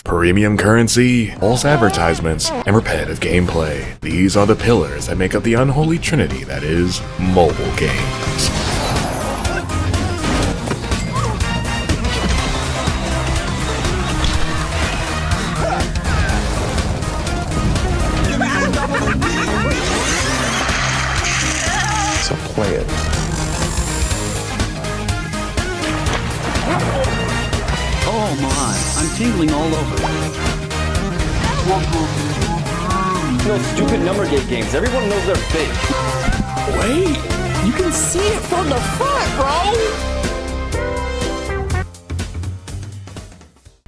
Premium currency, false advertisements, and repetitive gameplay. These are the pillars that make up the unholy trinity that is mobile games. So play it. Oh my, I'm tingling all over. No stupid number gate games. Everyone knows they're fake. Wait, you can see it from the front, bro!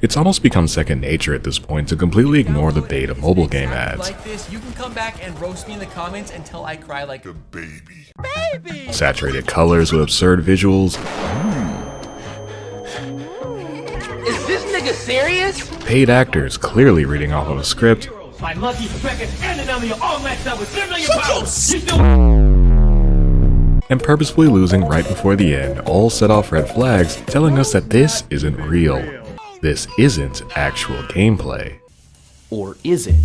It's almost become second nature at this point to completely ignore the bait of mobile game ads. Like this, you can come back and roast me in the comments until I cry like a baby. Baby! Saturated colors with absurd visuals. Is this nigga serious? Paid actors clearly reading off of a script. My lucky seconds and another you're all maxed out with 10 million pounds. You still And purposefully losing right before the end, all set off red flags telling us that this isn't real. This isn't actual gameplay. Or is it?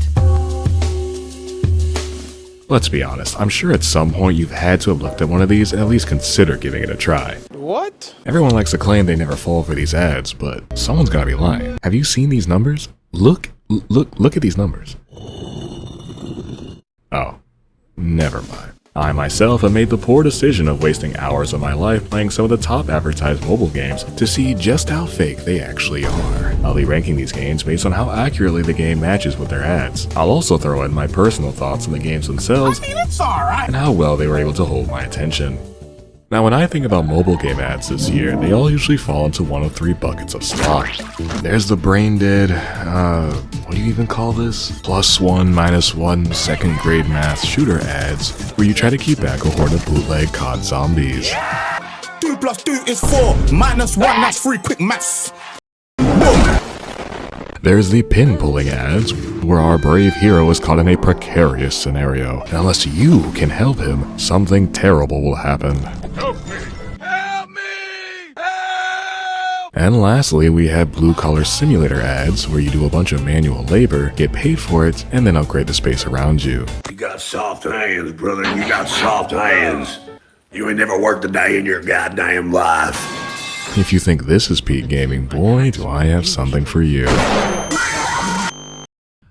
Let's be honest, I'm sure at some point you've had to have looked at one of these and at least consider giving it a try. What? Everyone likes to claim they never fall for these ads, but someone's gotta be lying. Have you seen these numbers? Look at these numbers. Oh, never mind. I myself have made the poor decision of wasting hours of my life playing some of the top advertised mobile games to see just how fake they actually are. I'll be ranking these games based on how accurately the game matches with their ads. I'll also throw in my personal thoughts on the games themselves and how well they were able to hold my attention. Now when I think about mobile game ads this year, they all usually fall into one of three buckets of Slop. There's the brain dead, what do you even call this? +1, -1 second grade math shooter ads, where you try to keep back a horde of bootleg COD zombies. 2 + 2 is 4, -1, that's 3 quick maths. There's the pin-pulling ads, where our brave hero is caught in a precarious scenario. And unless you can help him, something terrible will happen. help me! Help me! Help! And lastly, we have blue-collar simulator ads, where you do a bunch of manual labor, get paid for it, and then upgrade the space around you. You got soft hands, brother. You got soft hands. You ain't never worked a day in your goddamn life. If you think this is peak gaming, boy, do I have something for you.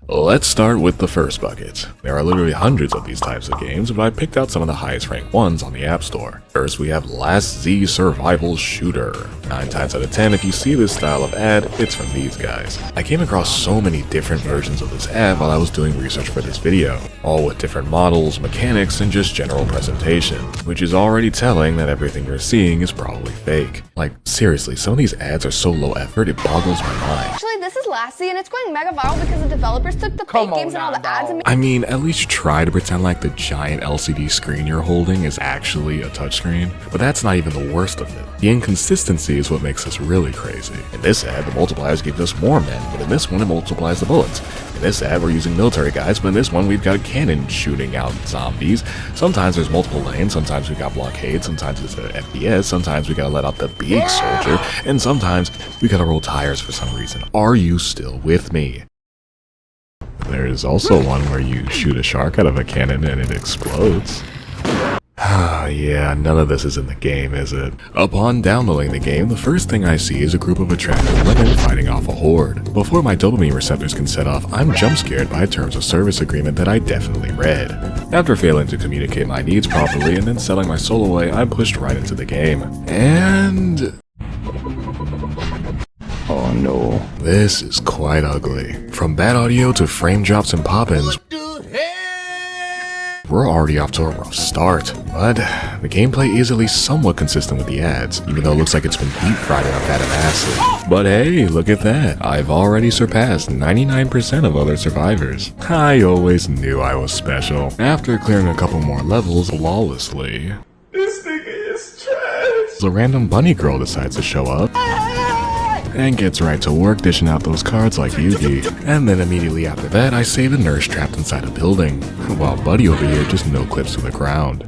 Let's start with the first bucket. There are literally hundreds of these types of games, but I picked out some of the highest ranked ones on the App Store. First, we have Last-Z Survival Shooter. 9 times out of 10, if you see this style of ad, it's from these guys. I came across so many different versions of this ad while I was doing research for this video, all with different models, mechanics, and just general presentation, which is already telling that everything you're seeing is probably fake. Like, seriously, some of these ads are so low effort, it boggles my mind. Actually, this is Lassie, and it's going mega viral because the developers took the fake games and all the ads and I mean, at least try to pretend like the giant LCD screen you're holding is actually a touchscreen, but that's not even the worst of it. The inconsistency is what makes this really crazy. In this ad, the multipliers give us more men, but in this one it multiplies the bullets. In this ad, we're using military guys, but in this one we've got a cannon shooting out zombies. Sometimes there's multiple lanes, sometimes we got blockades, sometimes it's an FPS, sometimes we gotta let out the big soldier, and sometimes we gotta roll tires for some reason. Are you still with me? There's also one where you shoot a shark out of a cannon and it explodes. Yeah, none of this is in the game, is it? Upon downloading the game, the first thing I see is a group of attractive women fighting off a horde. Before my dopamine receptors can set off, I'm jump scared by a terms of service agreement that I definitely read. After failing to communicate my needs properly and then selling my soul away, I'm pushed right into the game. And... Oh no. this is quite ugly. From bad audio to frame drops and pop-ins, we're already off to a rough start, but the gameplay is at least somewhat consistent with the ads, even though it looks like it's been deep fried in a vat of acid. But hey, look at that, I've already surpassed 99% of other survivors. I always knew I was special. After clearing a couple more levels flawlessly, This nigga is trash! the random bunny girl decides to show up and gets right to work dishing out those cards like Yugi. And then immediately after that, I save a nurse trapped inside a building, while Buddy over here just no clips to the ground.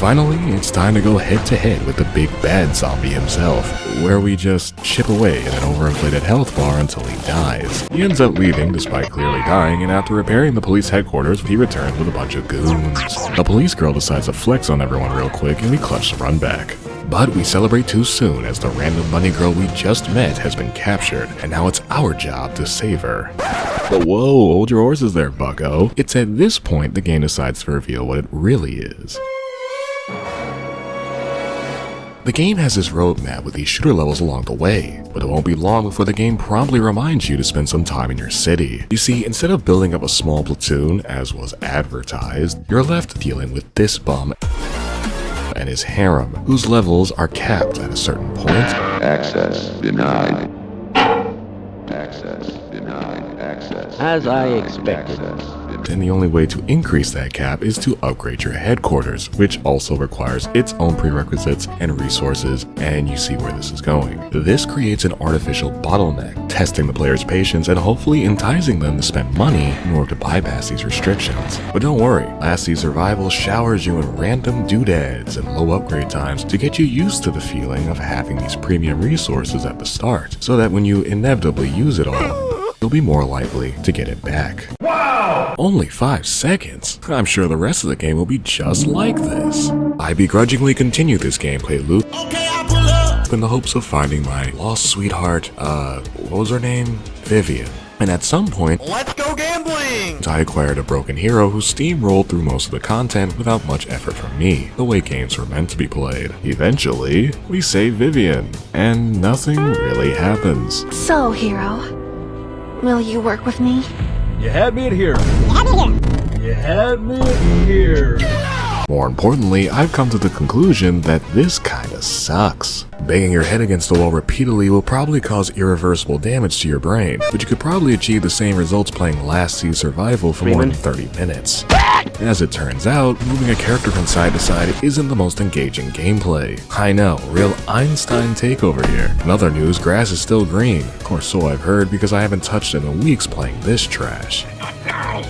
finally, it's time to go head to head with the big bad zombie himself, where we just chip away at an overinflated health bar until he dies. He ends up leaving despite clearly dying, and after repairing the police headquarters, he returns with a bunch of goons. The police girl decides to flex on everyone real quick, and we clutch the run back. But we celebrate too soon as the random bunny girl we just met has been captured, and now it's our job to save her. But whoa, hold your horses there, bucko. It's at this point the game decides to reveal what it really is. The game has this roadmap with these shooter levels along the way, but it won't be long before the game promptly reminds you to spend some time in your city. You see, instead of building up a small platoon, as was advertised, you're left dealing with this bum and his harem, whose levels are capped at a certain point. Access denied. Access denied. Access. As I expected. And the only way to increase that cap is to upgrade your headquarters, which also requires its own prerequisites and resources, and you see where this is going. This creates an artificial bottleneck, testing the player's patience and hopefully enticing them to spend money in order to bypass these restrictions. But don't worry, Whiteout Survival showers you in random doodads and low upgrade times to get you used to the feeling of having these premium resources at the start, so that when you inevitably use it all, you'll be more likely to get it back. Wow! Only 5 seconds? I'm sure the rest of the game will be just like this. I begrudgingly continue this gameplay loop in the hopes of finding my lost sweetheart, what was her name? Vivian. And at some point, Let's go gambling! I acquired a broken hero who steamrolled through most of the content without much effort from me, the way games were meant to be played. Eventually, we save Vivian, and nothing really happens. So, hero, will you work with me? You had me at here. You had me at here. More importantly, I've come to the conclusion that this kinda sucks. Banging your head against the wall repeatedly will probably cause irreversible damage to your brain, but you could probably achieve the same results playing Whiteout Survival for more than 30 minutes. As it turns out, moving a character from side to side isn't the most engaging gameplay. I know, real Einstein takeover here. In other news, grass is still green. Of course, so I've heard because I haven't touched it in weeks playing this trash.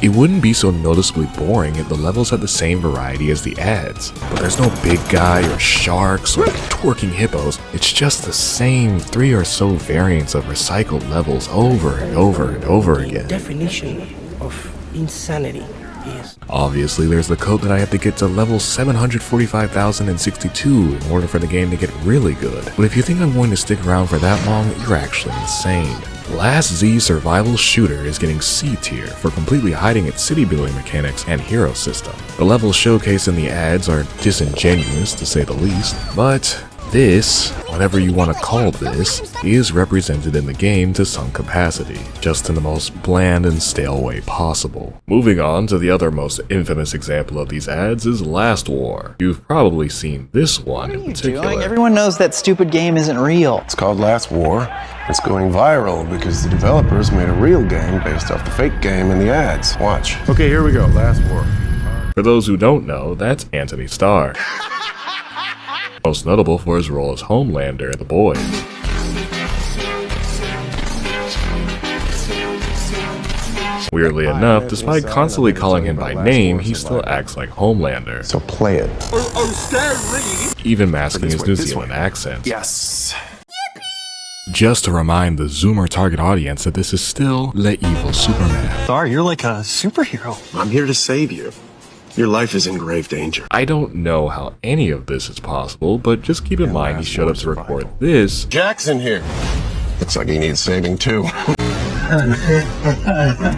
It wouldn't be so noticeably boring if the levels had the same variety as the ads, but there's no big guy or sharks or twerking hippos. It's just the same 3 or so variants of recycled levels over and over and over again. Definition of insanity is... Obviously, there's the code that I have to get to level 745,062 in order for the game to get really good. But if you think I'm going to stick around for that long, you're actually insane. Whiteout Survival Shooter is getting C tier for completely hiding its city building mechanics and hero system. The levels showcased in the ads are disingenuous to say the least, but this, whatever you want to call this, is represented in the game to some capacity, just in the most bland and stale way possible. Moving on to the other most infamous example of these ads is Last War. You've probably seen this one in particular. Everyone knows that stupid game isn't real. It's called Last War. It's going viral because the developers made a real game based off the fake game in the ads. Watch. Okay, here we go. Last War. For those who don't know, that's Anthony Starr. Most notable for his role as Homelander in The Boys. Weirdly enough, despite constantly calling him by name, he still acts like Homelander. So play it. Even masking his New Zealand accent. Yes. Just to remind the Zoomer target audience that this is still the evil Superman. Sorry, you're like a superhero. I'm here to save you. Your life is in grave danger. I don't know how any of this is possible, but just keep in mind he showed up to record this. Jackson here. Looks like he needs saving too.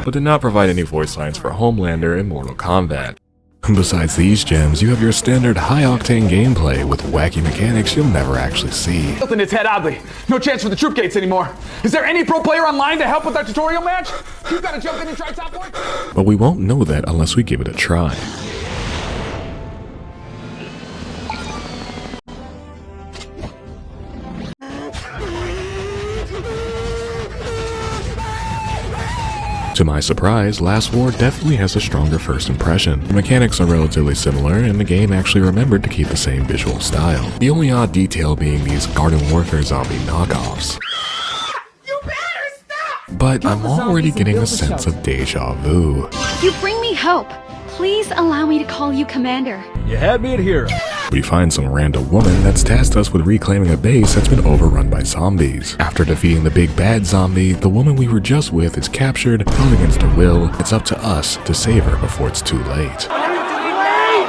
But did not provide any voice lines for Homelander in Mortal Kombat. Besides these gems, you have your standard high-octane gameplay with wacky mechanics you'll never actually see. Tilting its head oddly. No chance for the troop gates anymore. Is there any pro player online to help with our tutorial match? You gotta jump in and try top one? But we won't know that unless we give it a try. To my surprise, Last War definitely has a stronger first impression. The mechanics are relatively similar, and the game actually remembered to keep the same visual style. The only odd detail being these Garden Warfare zombie knockoffs. You better stop! But I'm already getting a sense of deja vu. You bring me hope. Please allow me to call you Commander. You had me at hero. We find some random woman that's tasked us with reclaiming a base that's been overrun by zombies. After defeating the big bad zombie, the woman we were just with is captured, held against her will. It's up to us to save her before it's too late.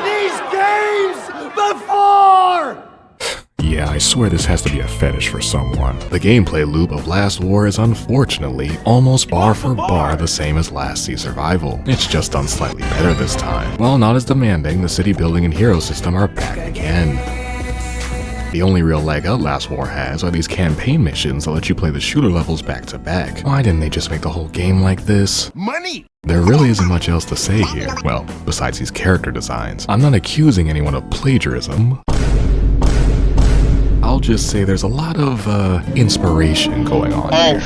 These games before! Yeah, I swear this has to be a fetish for someone. The gameplay loop of Last War is unfortunately almost bar for bar the same as Last Sea Survival. It's just done slightly better this time. While not as demanding, the city building and hero system are back again. The only real leg up Last War has are these campaign missions that let you play the shooter levels back to back. Why didn't they just make the whole game like this? Money! There really isn't much else to say here. Well, besides these character designs. I'm not accusing anyone of plagiarism. I'll just say there's a lot of inspiration going on here.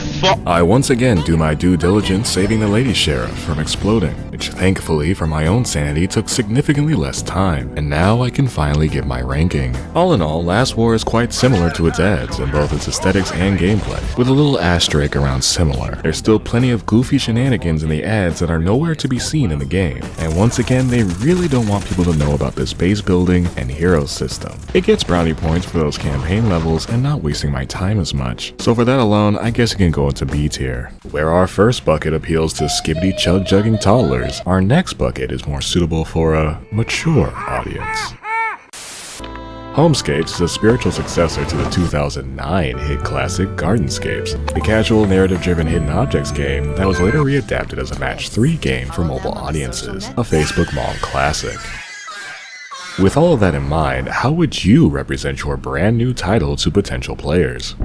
I once again do my due diligence saving the lady sheriff from exploding, which thankfully for my own sanity took significantly less time, and now I can finally give my ranking. All in all, Last War is quite similar to its ads in both its aesthetics and gameplay, with a little asterisk around similar. There's still plenty of goofy shenanigans in the ads that are nowhere to be seen in the game, and once again they really don't want people to know about this base building and hero system. It gets brownie points for those campaign levels and not wasting my time as much. So for that alone, I guess it can go into B tier. Where our first bucket appeals to skibbity chug jugging toddlers, our next bucket is more suitable for a mature audience. Homescapes is a spiritual successor to the 2009 hit classic Gardenscapes, a casual narrative-driven hidden objects game that was later readapted as a match 3 game for mobile audiences, a Facebook mom classic. With all of that in mind, how would you represent your brand new title to potential players?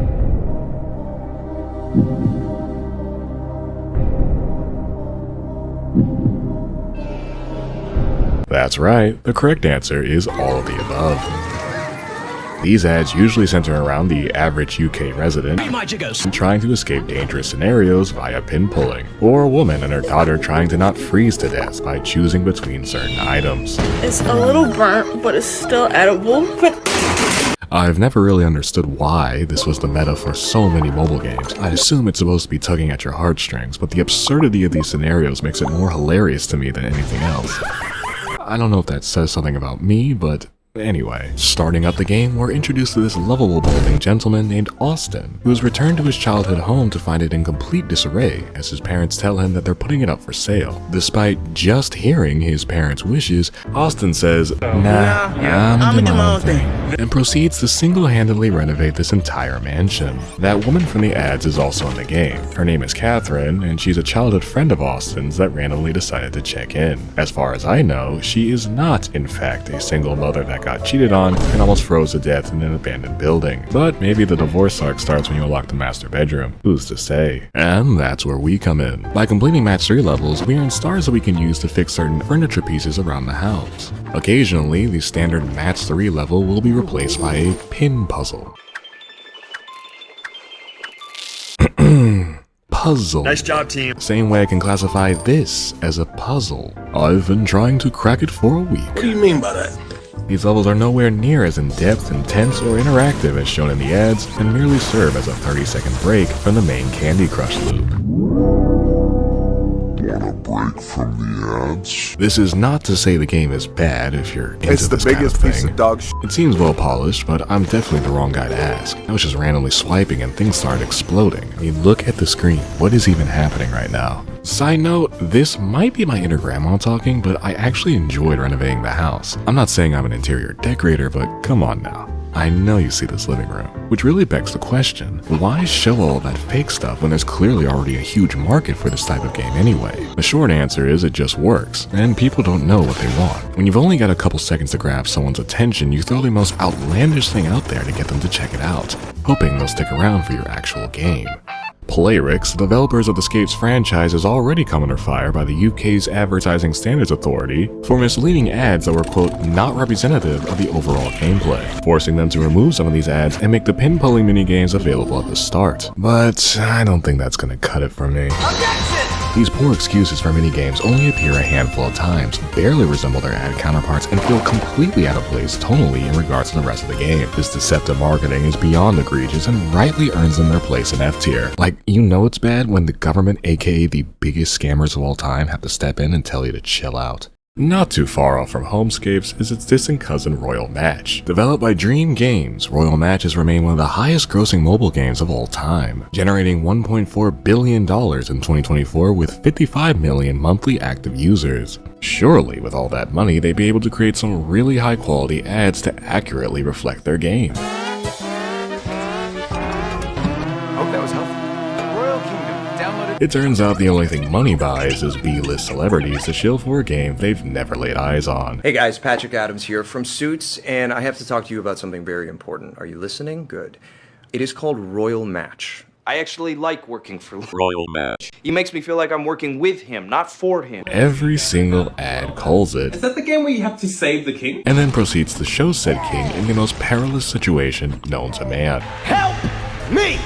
That's right, the correct answer is all of the above. These ads usually center around the average UK resident trying to escape dangerous scenarios via pin pulling, or a woman and her daughter trying to not freeze to death by choosing between certain items. It's a little burnt, but it's still edible. I've never really understood why this was the meta for so many mobile games. I assume it's supposed to be tugging at your heartstrings, but the absurdity of these scenarios makes it more hilarious to me than anything else. I don't know if that says something about me, but anyway, starting up the game, we're introduced to this lovable balding gentleman named Austin, who has returned to his childhood home to find it in complete disarray as his parents tell him that they're putting it up for sale. Despite just hearing his parents' wishes, Austin says, nah, I'm gonna do my own thing, and proceeds to single-handedly renovate this entire mansion. That woman from the ads is also in the game. Her name is Catherine, and she's a childhood friend of Austin's that randomly decided to check in. As far as I know, she is not, in fact, a single mother that got cheated on and almost froze to death in an abandoned building. But maybe the divorce arc starts when you unlock the master bedroom. Who's to say? And that's where we come in. By completing match 3 levels, we earn stars that we can use to fix certain furniture pieces around the house. Occasionally, the standard match 3 level will be replaced by a pin puzzle. Puzzle. Nice job, team. Same way I can classify this as a puzzle. I've been trying to crack it for a week. What do you mean by that? These levels are nowhere near as in-depth, intense, or interactive as shown in the ads, and merely serve as a 30-second break from the main Candy Crush loop. Want a break from the ads? This is not to say the game is bad if you're into It's the this kind biggest of thing. piece of dog shit. It seems well polished, but I'm definitely the wrong guy to ask. I was just randomly swiping and things started exploding. I mean, look at the screen. What is even happening right now? Side note, this might be my inner grandma talking, but I actually enjoyed renovating the house. I'm not saying I'm an interior decorator, but come on now. I know you see this living room. Which really begs the question, why show all that fake stuff when there's clearly already a huge market for this type of game anyway? The short answer is it just works, and people don't know what they want. When you've only got a couple seconds to grab someone's attention, you throw the most outlandish thing out there to get them to check it out, hoping they'll stick around for your actual game. Playrix, the developers of the Scapes franchise, has already come under fire by the UK's Advertising Standards Authority for misleading ads that were, quote, not representative of the overall gameplay, forcing them to remove some of these ads and make the pin-pulling minigames available at the start. But I don't think that's gonna cut it for me. These poor excuses for minigames only appear a handful of times, barely resemble their ad counterparts, and feel completely out of place tonally in regards to the rest of the game. This deceptive marketing is beyond egregious and rightly earns them their place in F tier. Like, you know it's bad when the government, aka the biggest scammers of all time, have to step in and tell you to chill out. Not too far off from Homescapes is its distant cousin Royal Match. Developed by Dream Games, Royal Match has remained one of the highest grossing mobile games of all time, generating $1.4 billion in 2024 with 55 million monthly active users. Surely, with all that money, they'd be able to create some really high quality ads to accurately reflect their game. Hope that was helpful. Royal Kingdom, downloaded. It turns out the only thing money buys is B-list celebrities to shill for a game they've never laid eyes on. Hey guys, Patrick Adams here from Suits, and I have to talk to you about something very important. Are you listening? Good. It is called Royal Match. I actually like working for Royal Match. He makes me feel like I'm working with him, not for him. Every single ad calls it. Is that the game where you have to save the king? And then proceeds to show said king in the most perilous situation known to man. Help me!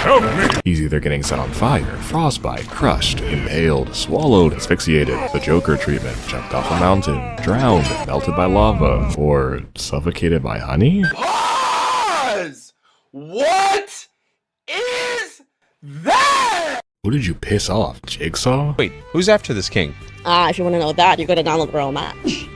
Help me! He's either getting set on fire, frostbite, crushed, impaled, swallowed, asphyxiated, the Joker treatment, jumped off a mountain, drowned, melted by lava, or suffocated by honey? Pause! What is that? Who did you piss off, Jigsaw? Wait, who's after this king? If you want to know that, you're going to download Royal Match.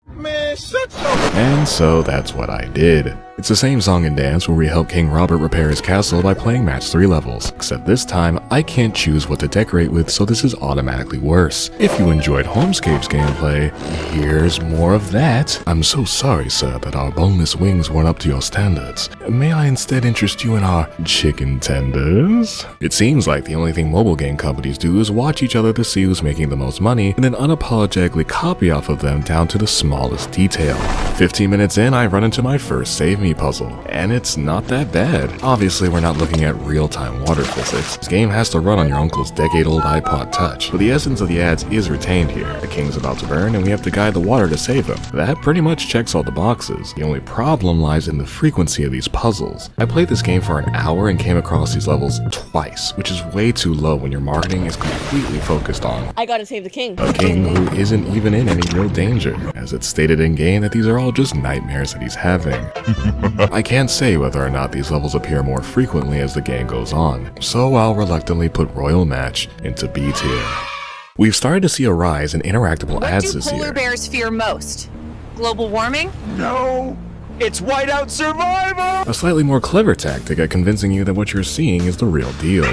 Man, shut your... And so that's what I did. It's the same song and dance where we help King Robert repair his castle by playing match 3 levels, except this time I can't choose what to decorate with, so this is automatically worse. If you enjoyed Homescapes gameplay, here's more of that. I'm so sorry, sir, that our boneless wings weren't up to your standards. May I instead interest you in our chicken tenders? It seems like the only thing mobile game companies do is watch each other to see who's making the most money, and then unapologetically copy off of them down to the smallest detail. 15 minutes in, I run into my first save me puzzle, and it's not that bad. Obviously, we're not looking at real-time water physics. This game has to run on your uncle's decade-old iPod Touch, but the essence of the ads is retained here. The king's about to burn, and we have to guide the water to save him. That pretty much checks all the boxes. The only problem lies in the frequency of these puzzles. I played this game for an hour and came across these levels twice, which is way too low when your marketing is completely focused on I gotta save the king. a king who isn't even in any real danger, as it's stated in-game that these are all just nightmares that he's having. I can't say whether or not these levels appear more frequently as the game goes on, so I'll reluctantly put Royal Match into B tier. We've started to see a rise in interactable ads this year. What do polar bears fear most? Global warming? No! It's Whiteout Survival! A slightly more clever tactic at convincing you that what you're seeing is the real deal.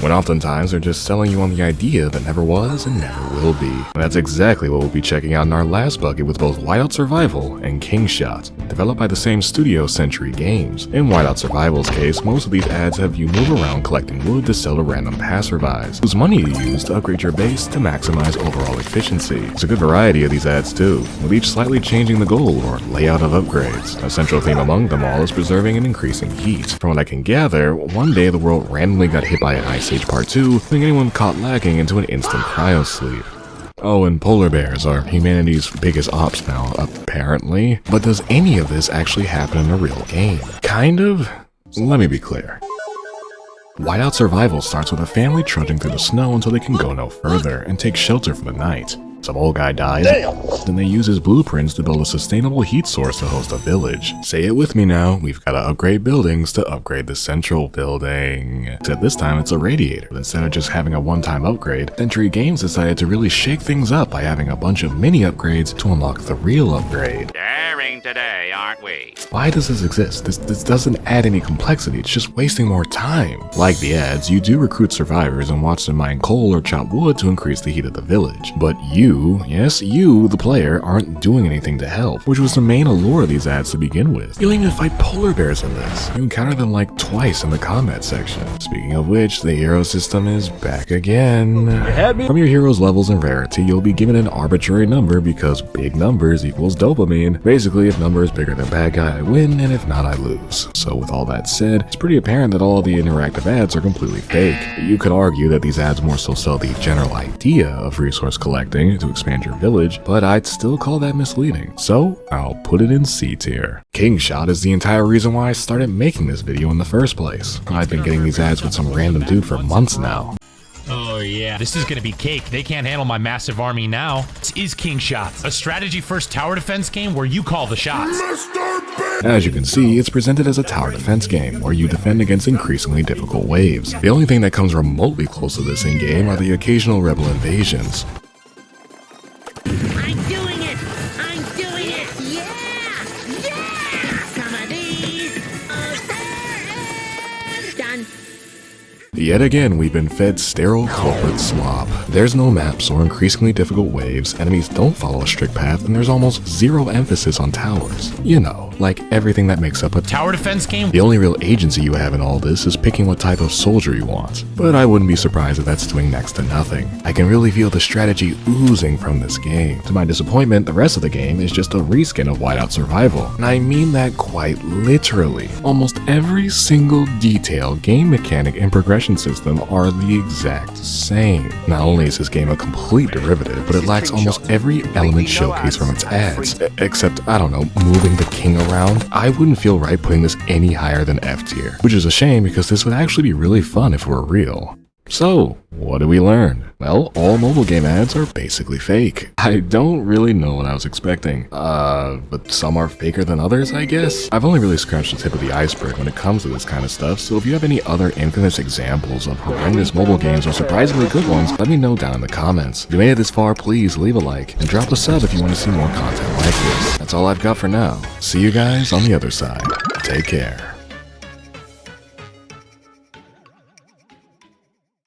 When oftentimes they're just selling you on the idea that never was and never will be. And that's exactly what we'll be checking out in our last bucket with both Whiteout Survival and Kingshot, developed by the same studio, Century Games. In Whiteout Survival's case, most of these ads have you move around collecting wood to sell to random passerbys, whose money you use to upgrade your base to maximize overall efficiency. It's a good variety of these ads too, with each slightly changing the goal or layout of upgrades. A central theme among them all is preserving and increasing heat. From what I can gather, one day the world randomly got hit by an Ice Age Part 2, putting anyone caught lagging into an instant cryosleep. Oh, and polar bears are humanity's biggest ops now, apparently. But does any of this actually happen in a real game? Kind of? Let me be clear. Whiteout Survival starts with a family trudging through the snow until they can go no further and take shelter for the night. Some old guy dies, then they use his blueprints to build a sustainable heat source to host a village. Say it with me now, we've got to upgrade buildings to upgrade the central building. Except this time it's a radiator. Instead of just having a one-time upgrade, Century Games decided to really shake things up by having a bunch of mini upgrades to unlock the real upgrade. Daring today, aren't we? Why does this exist? This doesn't add any complexity, it's just wasting more time. Like the ads, you do recruit survivors and watch them mine coal or chop wood to increase the heat of the village. But yes, you, the player, aren't doing anything to help, which was the main allure of these ads to begin with. You don't even fight polar bears in this. You encounter them like twice in the combat section. Speaking of which, the hero system is back again. From your hero's levels and rarity, you'll be given an arbitrary number because big numbers equals dopamine. Basically, if number is bigger than bad guy, I win, and if not, I lose. So with all that said, it's pretty apparent that all the interactive ads are completely fake. You could argue that these ads more so sell the general idea of resource collecting to expand your village, but I'd still call that misleading, so I'll put it in C tier. Kingshot is the entire reason why I started making this video in the first place. I've been getting these ads with some random dude for months now. Oh yeah, this is gonna be cake. They can't handle my massive army now. This is Kingshot, a strategy-first tower defense game where you call the shots. As you can see, it's presented as a tower defense game, where you defend against increasingly difficult waves. The only thing that comes remotely close to this in-game are the occasional rebel invasions. Yet again, we've been fed sterile corporate slop. There's no maps or increasingly difficult waves, enemies don't follow a strict path, and there's almost zero emphasis on towers. You know, like everything that makes up a tower defense game. The only real agency you have in all this is picking what type of soldier you want. But I wouldn't be surprised if that's doing next to nothing. I can really feel the strategy oozing from this game. To my disappointment, the rest of the game is just a reskin of Whiteout Survival. And I mean that quite literally. Almost every single detail, game mechanic, and progression system are the exact same. Not only is this game a complete derivative, but it lacks almost every element showcased from its ads. Except, I don't know, moving the king around. I wouldn't feel right putting this any higher than F tier, which is a shame because this would actually be really fun if it were real. So, what did we learn? Well, all mobile game ads are basically fake. I don't really know what I was expecting. But some are faker than others, I guess? I've only really scratched the tip of the iceberg when it comes to this kind of stuff, so if you have any other infamous examples of horrendous mobile games or surprisingly good ones, let me know down in the comments. If you made it this far, please leave a like, and drop a sub if you want to see more content like this. That's all I've got for now. See you guys on the other side. Take care.